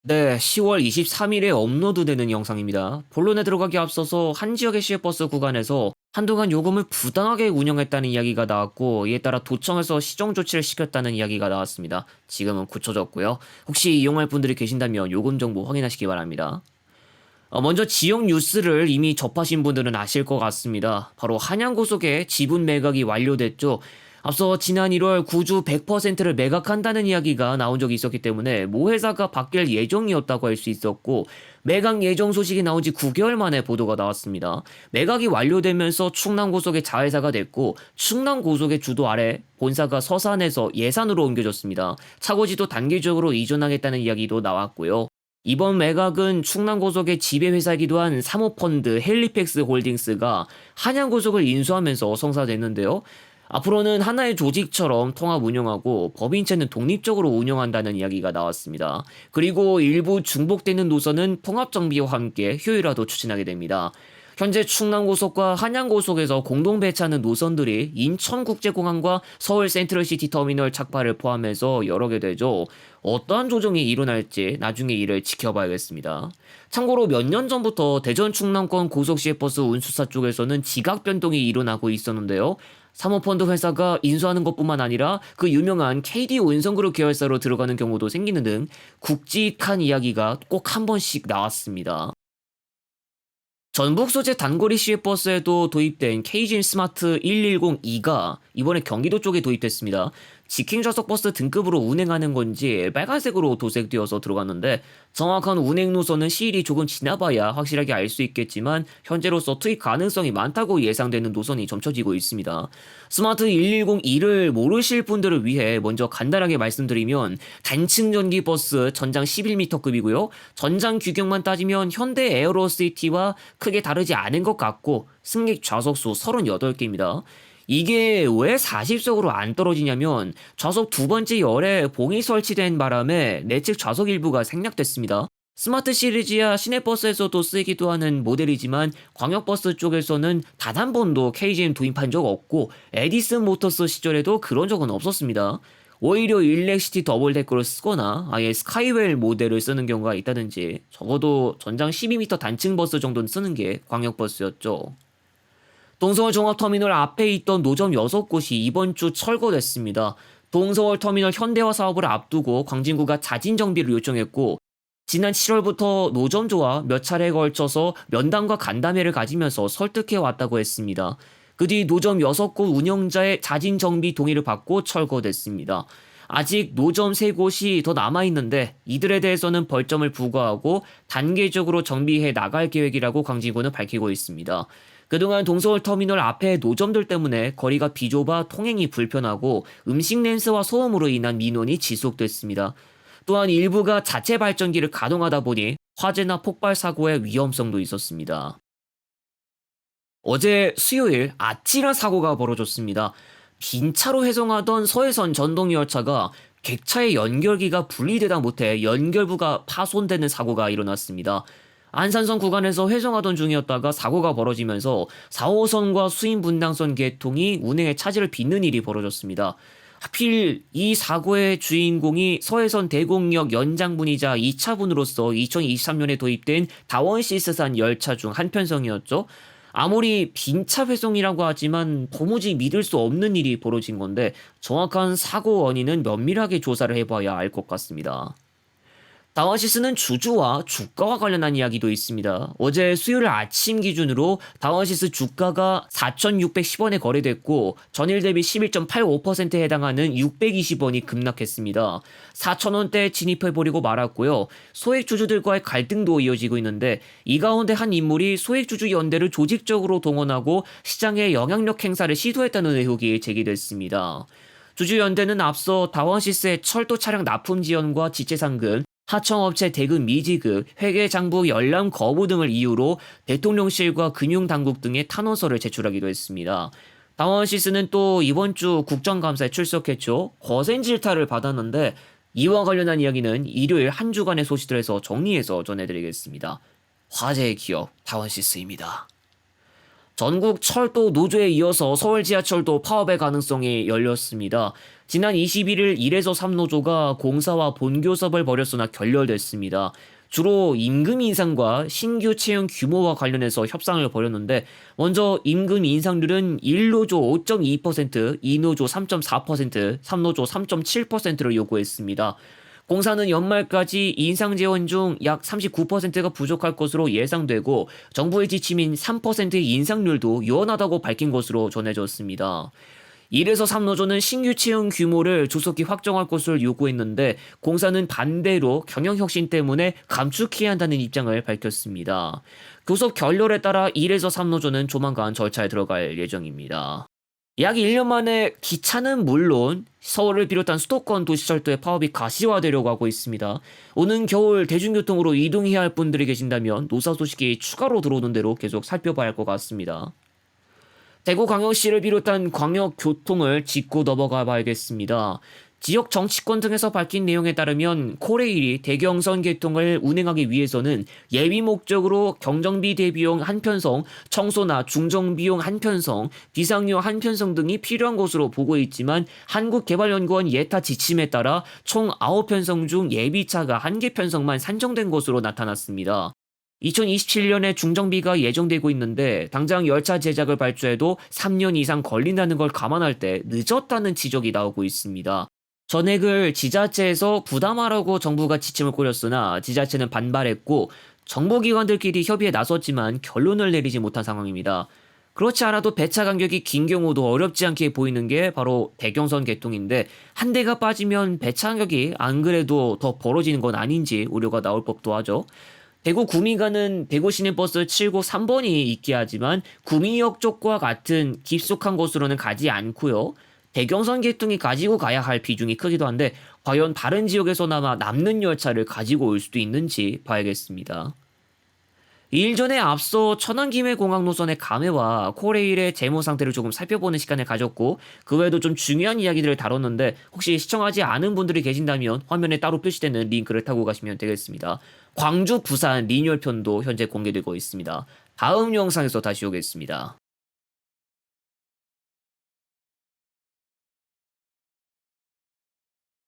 네, 10월 23일에 업로드되는 영상입니다. 본론에 들어가기 앞서서 한 지역의 시외버스 구간에서 한동안 요금을 부당하게 운영했다는 이야기가 나왔고, 이에 따라 도청에서 시정 조치를 시켰다는 이야기가 나왔습니다. 지금은 굳혀졌고요. 혹시 이용할 분들이 계신다면 요금 정보 확인하시기 바랍니다. 먼저 지역 뉴스를 이미 접하신 분들은 아실 것 같습니다. 바로 한양고속의 지분 매각이 완료됐죠. 앞서 지난 1월 구주 100%를 매각한다는 이야기가 나온 적이 있었기 때문에 모 회사가 바뀔 예정이었다고 할 수 있었고, 매각 예정 소식이 나온 지 9개월 만에 보도가 나왔습니다. 매각이 완료되면서 충남고속의 자회사가 됐고, 충남고속의 주도 아래 본사가 서산에서 예산으로 옮겨졌습니다. 차고지도 단계적으로 이전하겠다는 이야기도 나왔고요. 이번 매각은 충남고속의 지배회사이기도 한 사모펀드 헬리팩스 홀딩스가 한양고속을 인수하면서 성사됐는데요. 앞으로는 하나의 조직처럼 통합 운영하고 법인체는 독립적으로 운영한다는 이야기가 나왔습니다. 그리고 일부 중복되는 노선은 통합정비와 함께 효율화도 추진하게 됩니다. 현재 충남고속과 한양고속에서 공동 배차하는 노선들이 인천국제공항과 서울 센트럴시티터미널 착파를 포함해서 여러 개 되죠. 어떠한 조정이 일어날지 나중에 이를 지켜봐야겠습니다. 참고로 몇 년 전부터 대전 충남권 고속시외버스 운수사 쪽에서는 지각 변동이 일어나고 있었는데요. 사모펀드 회사가 인수하는 것뿐만 아니라 그 유명한 KD 운성그룹 계열사로 들어가는 경우도 생기는 등 굵직한 이야기가 꼭 한 번씩 나왔습니다. 전북 소재 단거리 시외버스에도 도입된 KGM 스마트 110E가 이번에 경기도 쪽에 도입됐습니다. 직행 좌석 버스 등급으로 운행하는 건지 빨간색으로 도색되어서 들어갔는데, 정확한 운행 노선은 시일이 조금 지나봐야 확실하게 알 수 있겠지만 현재로서 투입 가능성이 많다고 예상되는 노선이 점쳐지고 있습니다. 스마트 110E를 모르실 분들을 위해 먼저 간단하게 말씀드리면, 단층 전기 버스 전장 11m급이고요. 전장 규격만 따지면 현대 에어로시티와 크게 다르지 않은 것 같고, 승객 좌석수 38개입니다. 이게 왜 40석으로 안 떨어지냐면, 좌석 두 번째 열에 봉이 설치된 바람에 내측 좌석 일부가 생략됐습니다. 스마트 시리즈야 시내버스에서도 쓰이기도 하는 모델이지만 광역버스 쪽에서는 단 한 번도 KGM 도입한 적 없고, 에디슨 모터스 시절에도 그런 적은 없었습니다. 오히려 일렉시티 더블데커를 쓰거나 아예 스카이웰 모델을 쓰는 경우가 있다든지, 적어도 전장 12m 단층 버스 정도는 쓰는 게 광역버스였죠. 동서울 종합터미널 앞에 있던 노점 6곳이 이번 주 철거됐습니다. 동서울 터미널 현대화 사업을 앞두고 광진구가 자진 정비를 요청했고, 지난 7월부터 노점조와 몇 차례에 걸쳐서 면담과 간담회를 가지면서 설득해 왔다고 했습니다. 그 뒤 노점 6곳 운영자의 자진 정비 동의를 받고 철거됐습니다. 아직 노점 3곳이 더 남아있는데 이들에 대해서는 벌점을 부과하고 단계적으로 정비해 나갈 계획이라고 광진구는 밝히고 있습니다. 그동안 동서울 터미널 앞에 노점들 때문에 거리가 비좁아 통행이 불편하고 음식 냄새와 소음으로 인한 민원이 지속됐습니다. 또한 일부가 자체 발전기를 가동하다 보니 화재나 폭발 사고의 위험성도 있었습니다. 어제 수요일 아찔한 사고가 벌어졌습니다. 빈 차로 회송하던 서해선 전동열차가 객차의 연결기가 분리되다 못해 연결부가 파손되는 사고가 일어났습니다. 안산선 구간에서 회송하던 중이었다가 사고가 벌어지면서 4호선과 수인분당선 계통이 운행에 차질을 빚는 일이 벌어졌습니다. 하필 이 사고의 주인공이 서해선 대곡역 연장분이자 2차분으로서 2023년에 도입된 다원시스산 열차 중 한 편성이었죠. 아무리 빈차 회송이라고 하지만 도무지 믿을 수 없는 일이 벌어진 건데, 정확한 사고 원인은 면밀하게 조사를 해봐야 알 것 같습니다. 다원시스는 주주와 주가와 관련한 이야기도 있습니다. 어제 수요일 아침 기준으로 다원시스 주가가 4,610원에 거래됐고, 전일 대비 11.85%에 해당하는 620원이 급락했습니다. 4,000원대에 진입해버리고 말았고요. 소액주주들과의 갈등도 이어지고 있는데, 이 가운데 한 인물이 소액주주 연대를 조직적으로 동원하고 시장에 영향력 행사를 시도했다는 의혹이 제기됐습니다. 주주연대는 앞서 다원시스의 철도 차량 납품 지연과 지체 상금, 하청업체 대금 미지급, 회계장부 열람 거부 등을 이유로 대통령실과 금융당국 등에 탄원서를 제출하기도 했습니다. 다원시스는 또 이번 주 국정감사에 출석했죠. 거센 질타를 받았는데, 이와 관련한 이야기는 일요일 한 주간의 소식들에서 정리해서 전해드리겠습니다. 화제의 기업 다원시스입니다. 전국 철도 노조에 이어서 서울 지하철도 파업의 가능성이 열렸습니다. 지난 21일 1에서 3노조가 공사와 본교섭을 벌였으나 결렬됐습니다. 주로 임금 인상과 신규 채용 규모와 관련해서 협상을 벌였는데 먼저 임금 인상률은 1노조 5.2%, 2노조 3.4%, 3노조 3.7%를 요구했습니다. 공사는 연말까지 인상 재원 중 약 39%가 부족할 것으로 예상되고 정부의 지침인 3%의 인상률도 유연하다고 밝힌 것으로 전해졌습니다. 1에서 3노조는 신규 채용 규모를 조속히 확정할 것을 요구했는데 공사는 반대로 경영혁신 때문에 감축해야 한다는 입장을 밝혔습니다. 교섭 결렬에 따라 1에서 3노조는 조만간 절차에 들어갈 예정입니다. 약 1년 만에 기차는 물론 서울을 비롯한 수도권 도시철도의 파업이 가시화되려고 하고 있습니다. 오는 겨울 대중교통으로 이동해야 할 분들이 계신다면 노사 소식이 추가로 들어오는 대로 계속 살펴봐야 할 것 같습니다. 대구광역시를 비롯한 광역교통을 짚고 넘어가 봐야겠습니다. 지역 정치권 등에서 밝힌 내용에 따르면 코레일이 대경선 개통을 운행하기 위해서는 예비 목적으로 경정비 대비용 한편성, 청소나 중정비용 한편성, 비상료 한편성 등이 필요한 것으로 보고 있지만 한국개발연구원 예타 지침에 따라 총 9편성 중 예비차가 1개 편성만 산정된 것으로 나타났습니다. 2027년에 중정비가 예정되고 있는데 당장 열차 제작을 발주해도 3년 이상 걸린다는 걸 감안할 때 늦었다는 지적이 나오고 있습니다. 전액을 지자체에서 부담하라고 정부가 지침을 꾸렸으나 지자체는 반발했고 정보기관들끼리 협의에 나섰지만 결론을 내리지 못한 상황입니다. 그렇지 않아도 배차 간격이 긴 경우도 어렵지 않게 보이는 게 바로 대경선 개통인데 한 대가 빠지면 배차 간격이 안 그래도 더 벌어지는 건 아닌지 우려가 나올 법도 하죠. 대구 구미가는 대구 시내버스 7고 3번이 있게 하지만 구미역 쪽과 같은 깊숙한 곳으로는 가지 않고요. 대경선 개통이 가지고 가야 할 비중이 크기도 한데 과연 다른 지역에서나마 남는 열차를 가지고 올 수도 있는지 봐야겠습니다. 일전에 앞서 천안-김해공항 노선의 감회와 코레일의 재무 상태를 조금 살펴보는 시간을 가졌고 그 외에도 좀 중요한 이야기들을 다뤘는데 혹시 시청하지 않은 분들이 계신다면 화면에 따로 표시되는 링크를 타고 가시면 되겠습니다. 광주, 부산 리뉴얼 편도 현재 공개되고 있습니다. 다음 영상에서 다시 오겠습니다.